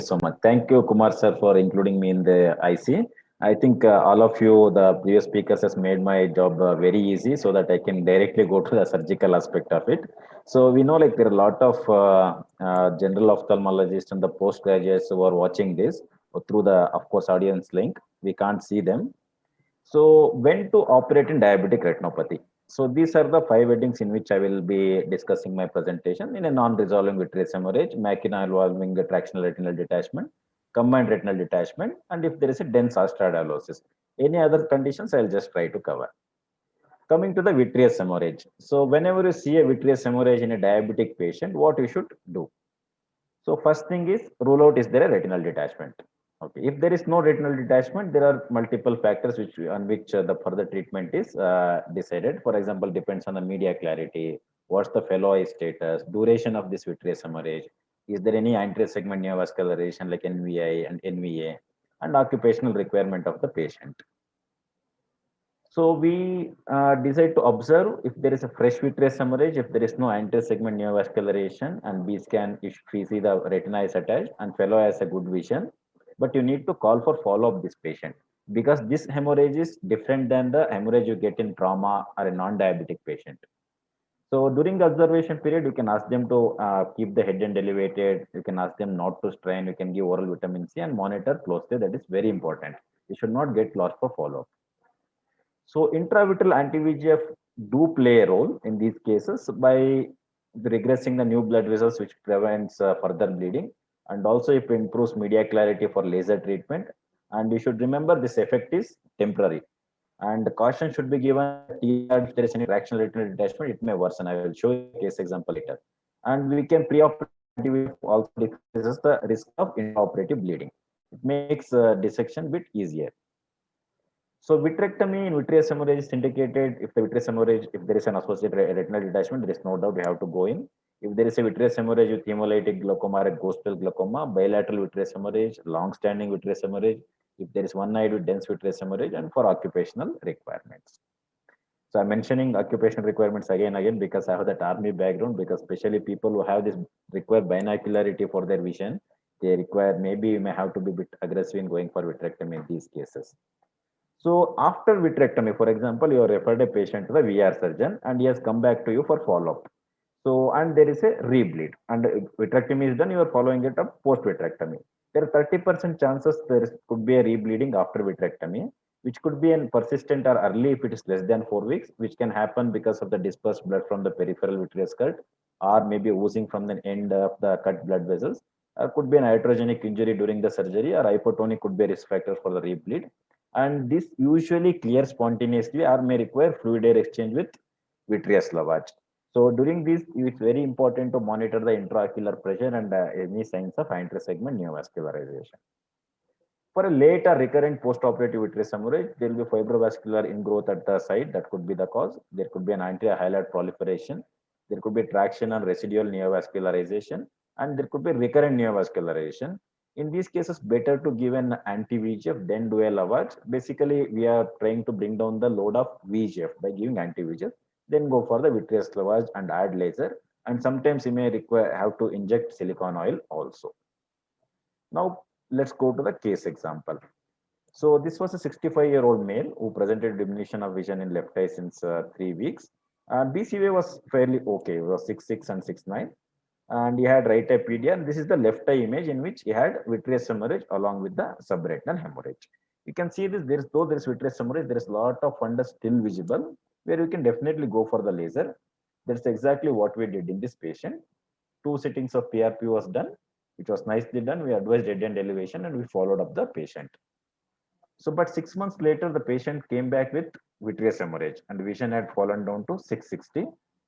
So much. Thank you, Kumar sir, for including me in the IC. I think all of you, the previous speakers, has made my job very easy so that I can directly go to the surgical aspect of it. So we know like there are a lot of general ophthalmologists and the postgraduates who are watching this through the, of course, audience link. We can't see them. So when to operate in diabetic retinopathy? So these are the five headings in which I will be discussing my presentation in a non-resolving vitreous hemorrhage, macula involving the tractional retinal detachment, combined retinal detachment, and if there is a dense osteodylosis. Any other conditions, I'll just try to cover. Coming to the vitreous hemorrhage. So whenever you see a vitreous hemorrhage in a diabetic patient, what you should do? So first thing is rule out is there a retinal detachment. Okay, if there is no retinal detachment, there are multiple factors which on which the further treatment is decided. For example, depends on the media clarity, what's the fellow eye status, duration of this vitreous hemorrhage, is there any anterior segment neovascularization like NVI and NVA, and occupational requirement of the patient. So we decide to observe if there is a fresh vitreous hemorrhage, if there is no anterior segment neovascularization, and B scan if we see the retina is attached and fellow has a good vision. But you need to call for follow up this patient because this hemorrhage is different than the hemorrhage you get in trauma or a non-diabetic patient. So during the observation period, you can ask them to keep the head end elevated. You can ask them not to strain. You can give oral vitamin C and monitor closely. That is very important. You should not get lost for follow up. So intravitreal anti-VEGF do play a role in these cases by regressing the new blood vessels, which prevents further bleeding, and also it improves media clarity for laser treatment. And you should remember this effect is temporary. And caution should be given that if there is any fractional retinal detachment, it may worsen. I will show you a case example later. And we can preoperative anti-VEGF also decreases the risk of intraoperative bleeding. It makes dissection bit easier. So vitrectomy in vitreous hemorrhage is indicated if the vitreous hemorrhage, if there is an associated retinal detachment, there is no doubt we have to go in. If there is a vitreous hemorrhage with hemolytic glaucoma or a ghostal glaucoma, bilateral vitreous hemorrhage, long-standing vitreous hemorrhage, if there is one-eyed with dense vitreous hemorrhage, and for occupational requirements. So I'm mentioning occupational requirements again because I have that army background, because especially people who have this require binocularity for their vision, they require, maybe you may have to be a bit aggressive in going for vitrectomy in these cases. So after vitrectomy, for example, you have referred a patient to the VR surgeon and he has come back to you for follow-up. So, and there is a rebleed and vitrectomy is done, you are following it up post-vitrectomy. There are 30% chances could be a rebleeding after vitrectomy, which could be in persistent or early if it is less than 4 weeks, which can happen because of the dispersed blood from the peripheral vitreous cut or maybe oozing from the end of the cut blood vessels. Could be an iatrogenic injury during the surgery or hypotonic could be a risk factor for the rebleed, and this usually clears spontaneously or may require fluid air exchange with vitreous lavage. So during this, it's very important to monitor the intraocular pressure and any signs of anterior segment neovascularization. For a late or recurrent postoperative vitreous hemorrhage, there will be fibrovascular ingrowth at the site that could be the cause. There could be an anterior highlight proliferation. There could be traction and residual neovascularization, and there could be recurrent neovascularization. In these cases, better to give an anti-VEGF than do a lavage. Basically, we are trying to bring down the load of VEGF by giving anti-VEGF, then go for the vitreous lavage and add laser. And sometimes you may require have to inject silicone oil also. Now, let's go to the case example. So this was a 65-year-old male who presented diminution of vision in left eye since 3 weeks. And BCVA was fairly okay. It was 6.6 and 6.9. And he had right eye PDA. And this is the left eye image in which he had vitreous hemorrhage along with the subretinal hemorrhage. You can see this, though there is vitreous hemorrhage, there is a lot of fundus still visible, where you can definitely go for the laser. That's exactly what we did in this patient. 2 sittings of PRP was done, which was nicely done. We advised dead end elevation and we followed up the patient. So, but 6 months later, the patient came back with vitreous hemorrhage and vision had fallen down to 660.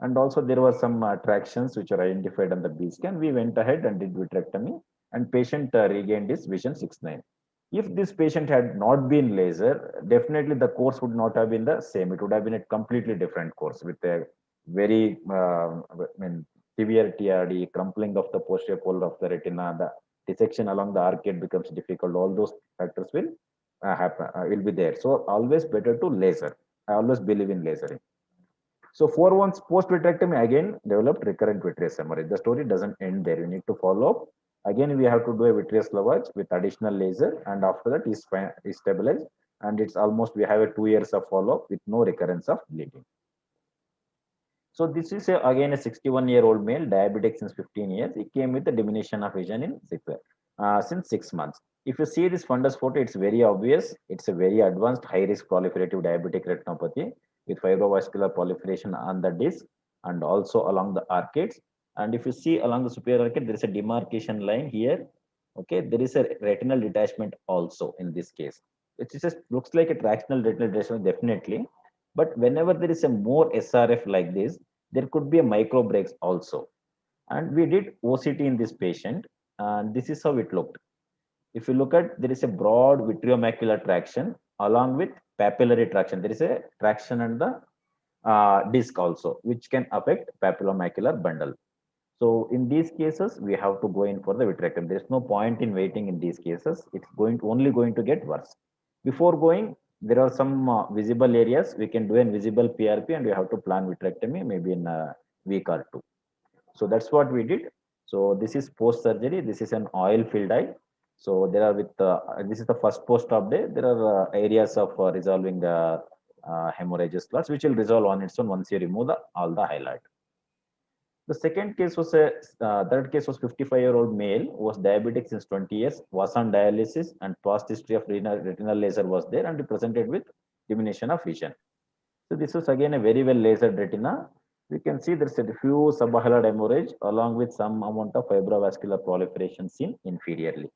And also there were some tractions which are identified on the B scan. We went ahead and did vitrectomy and patient regained his vision 6.9. If this patient had not been laser, definitely the course would not have been the same. It would have been a completely different course with a very severe TRD, crumpling of the posterior pole of the retina, the dissection along the arcade becomes difficult. All those factors will happen, will be there. So always better to laser. I always believe in lasering. So 4 months post vitrectomy again developed recurrent vitreous hemorrhage. The story doesn't end there. You need to follow up Again, we have to do a vitreous lavage with additional laser, and after that is stabilized. And it's almost we have a 2 years of follow-up with no recurrence of bleeding. So this is again a 61-year-old male, diabetic since 15 years. He came with a diminution of vision in since 6 months. If you see this fundus photo, it's very obvious. It's a very advanced, high-risk proliferative diabetic retinopathy with fibrovascular proliferation on the disc and also along the arcades. And if you see along the superior arcade, there is a demarcation line here. Okay, there is a retinal detachment also in this case. It just looks like a tractional retinal detachment, definitely. But whenever there is a more SRF like this, there could be a micro breaks also. And we did OCT in this patient, and this is how it looked. If you look at, there is a broad vitreomacular traction along with papillary traction. There is a traction on the disc also, which can affect papillomacular bundle. So in these cases, we have to go in for the vitrectomy. There is no point in waiting in these cases. It's only going to get worse. Before going, there are some visible areas. We can do a visible PRP and we have to plan vitrectomy maybe in a week or two. So that's what we did. So this is post surgery. This is an oil filled eye. So there are this is the first post op day. There are areas of resolving the hemorrhages clots, which will resolve on its own once you remove all the highlight. The second case was third case was 55-year-old male who was diabetic since 20 years, was on dialysis, and past history of retinal laser was there, and he presented with diminution of vision. So this was again a very well lasered retina. We can see there's a diffuse subhyaloid hemorrhage along with some amount of fibrovascular proliferation seen inferiorly.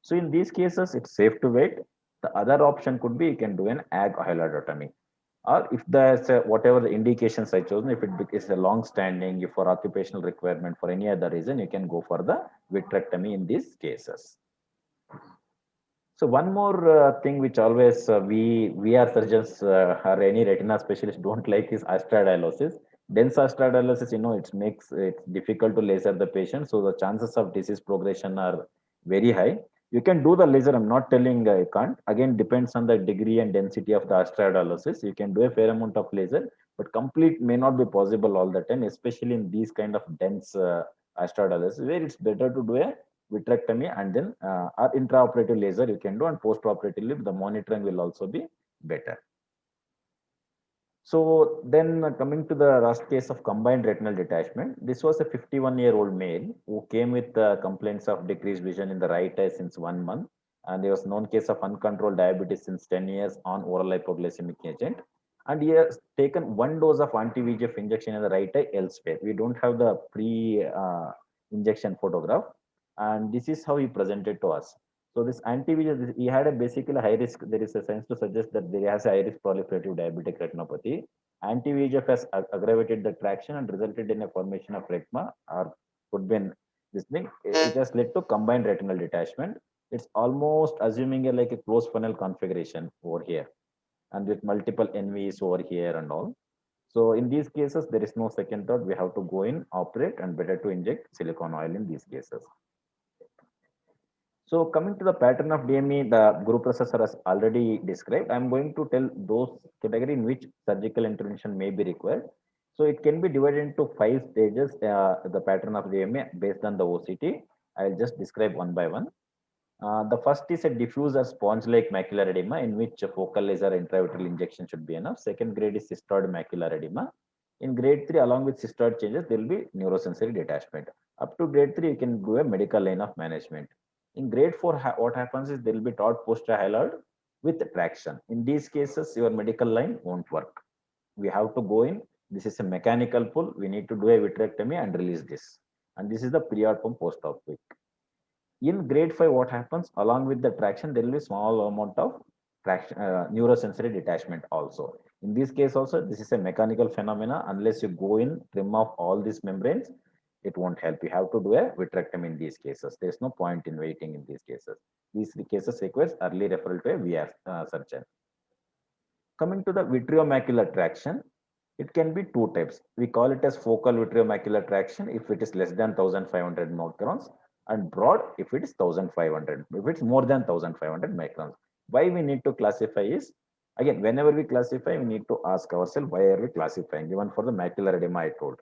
So in these cases, it's safe to wait. The other option could be you can do an ag hyaloidotomy. Or if there's whatever the indications I chosen, if it is a long standing, if for occupational requirement, for any other reason, you can go for the vitrectomy in these cases. So one more thing which always we are surgeons or any retina specialist don't like is astradialosis. Dense astradialosis, it makes it difficult to laser the patient, so the chances of disease progression are very high. You can do the laser. I'm not telling you can't. Again, depends on the degree and density of the astradialosis. You can do a fair amount of laser, but complete may not be possible all the time, especially in these kind of dense astradialosis, where it's better to do a vitrectomy and then or intraoperative laser you can do, and postoperatively the monitoring will also be better. So then coming to the last case of combined retinal detachment, this was a 51-year-old male who came with complaints of decreased vision in the right eye since 1 month. And there was known case of uncontrolled diabetes since 10 years on oral hypoglycemic agent. And he has taken 1 dose of anti-VEGF injection in the right eye elsewhere. We don't have the pre-injection photograph. And this is how he presented to us. So this anti-VEGF, he had a basically high risk. There is a sense to suggest that there has a high risk proliferative diabetic retinopathy. Anti-VEGF has aggravated the traction and resulted in a formation of retma, or could be this thing. It has led to combined retinal detachment. It's almost assuming like a closed funnel configuration over here, and with multiple NVs over here and all. So in these cases, there is no second thought. We have to go in, operate, and better to inject silicone oil in these cases. So coming to the pattern of DME, the group processor has already described. I'm going to tell those category in which surgical intervention may be required. So it can be divided into 5 stages, the pattern of DME based on the OCT. I'll just describe one by one. The first is a diffuse or sponge-like macular edema in which a focal laser intravitreal injection should be enough. Second grade is cystoid macular edema. In grade 3, along with cystoid changes, there will be neurosensory detachment. Up to grade 3, you can do a medical line of management. In grade 4, what happens is there will be taut posterior hyaloid with traction. In these cases, your medical line won't work. We have to go in. This is a mechanical pull. We need to do a vitrectomy and release this. And this is the pre-op from post-op quick. In grade 5, what happens? Along with the traction, there will be small amount of traction, neurosensory detachment also. In this case also, this is a mechanical phenomena. Unless you go in, trim off all these membranes, it won't help. You have to do a vitrectomy in these cases. There's no point in waiting in these cases. These cases requires early referral to a VR surgeon. Coming to the vitreomacular traction, it can be 2 types. We call it as focal vitreomacular traction if it is less than 1500 microns, and broad if it is 1500. If it's more than 1500 microns. Why we need to classify is, again, whenever we classify, we need to ask ourselves, why are we classifying? Even for the macular edema, I told.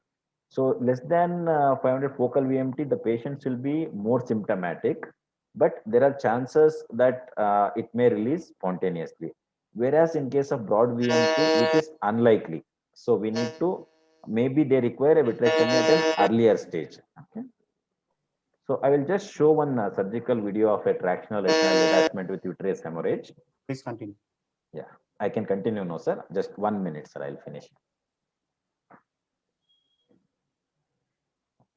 So less than 500 focal VMT, the patients will be more symptomatic, but there are chances that it may release spontaneously. Whereas in case of broad VMT, which is unlikely, so we need to, maybe they require a vitrectomy at an earlier stage. Okay. So I will just show one surgical video of a tractional retinal detachment with vitreous hemorrhage. Please continue. Yeah, I can continue now, sir. Just 1 minute, sir. I'll finish.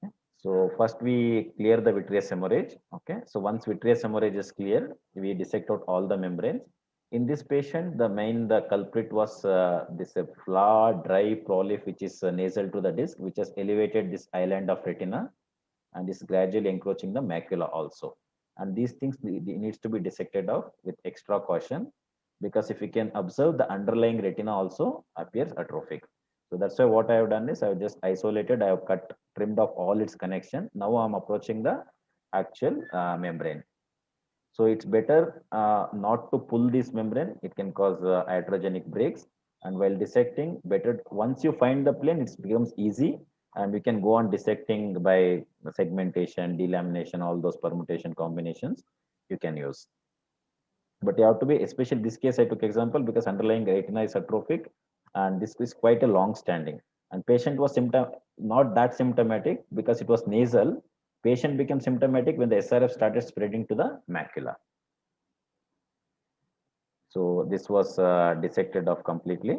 Okay. So first we clear the vitreous hemorrhage. Okay. So once vitreous hemorrhage is clear, we dissect out all the membranes. In this patient, the culprit was this flaw, dry polyp, which is nasal to the disc, which has elevated this island of retina and is gradually encroaching the macula also. And these things needs to be dissected out with extra caution, because if you can observe, the underlying retina also appears atrophic. So that's why what I have done is I have just isolated, I have trimmed off all its connection. Now I'm approaching the actual membrane. So it's better not to pull this membrane. It can cause iatrogenic breaks. And while dissecting, better once you find the plane, it becomes easy, and we can go on dissecting by segmentation, delamination, all those permutation combinations you can use. But you have to be, especially this case I took example because underlying retina is atrophic, and this is quite a long standing. And patient was not that symptomatic because it was nasal. Patient became symptomatic when the SRF started spreading to the macula. So this was dissected off completely.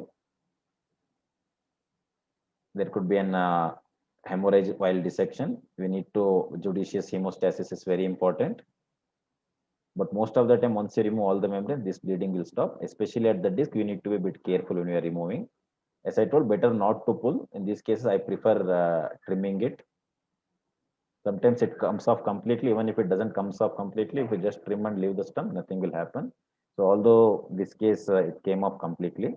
There could be an hemorrhage while dissection. We need to, judicious hemostasis is very important. But most of the time, once you remove all the membrane, this bleeding will stop. Especially at the disc, you need to be a bit careful when you are removing. As I told, better not to pull. In these cases, I prefer trimming it. Sometimes it comes off completely. Even if it doesn't comes off completely, if you just trim and leave the stump, nothing will happen. So although this case, it came off completely.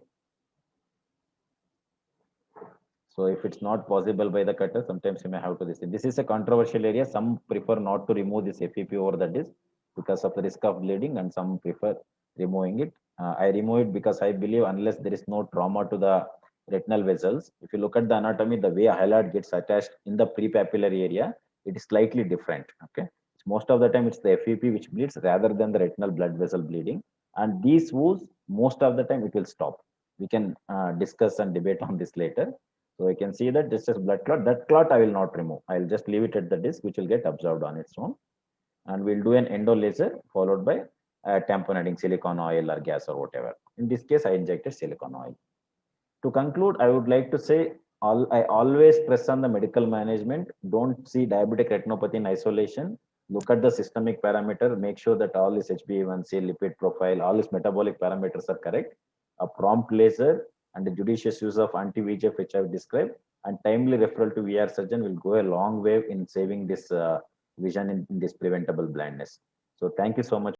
So if it's not possible by the cutter, sometimes you may have to this. This is a controversial area. Some prefer not to remove this FEP over the disc because of the risk of bleeding, and some prefer removing it. I remove it because I believe unless there is no trauma to the retinal vessels, if you look at the anatomy, the way hyalid gets attached in the prepapillary area, it is slightly different. Okay, most of the time it's the FEP which bleeds rather than the retinal blood vessel bleeding, and these wounds most of the time it will stop. We can discuss and debate on this later. So I can see that this is blood clot. That clot I will not remove. I'll just leave it at the disc, which will get absorbed on its own. And we'll do an endo laser followed by tamponading silicone oil or gas or whatever. In this case, I injected silicone oil. To conclude, I would like to say I always press on the medical management. Don't see diabetic retinopathy in isolation. Look at the systemic parameter. Make sure that all is HbA1c, lipid profile, all its metabolic parameters are correct. A prompt laser and the judicious use of anti-VEGF, which I've described, and timely referral to VR surgeon will go a long way in saving this vision in this preventable blindness. So thank you so much.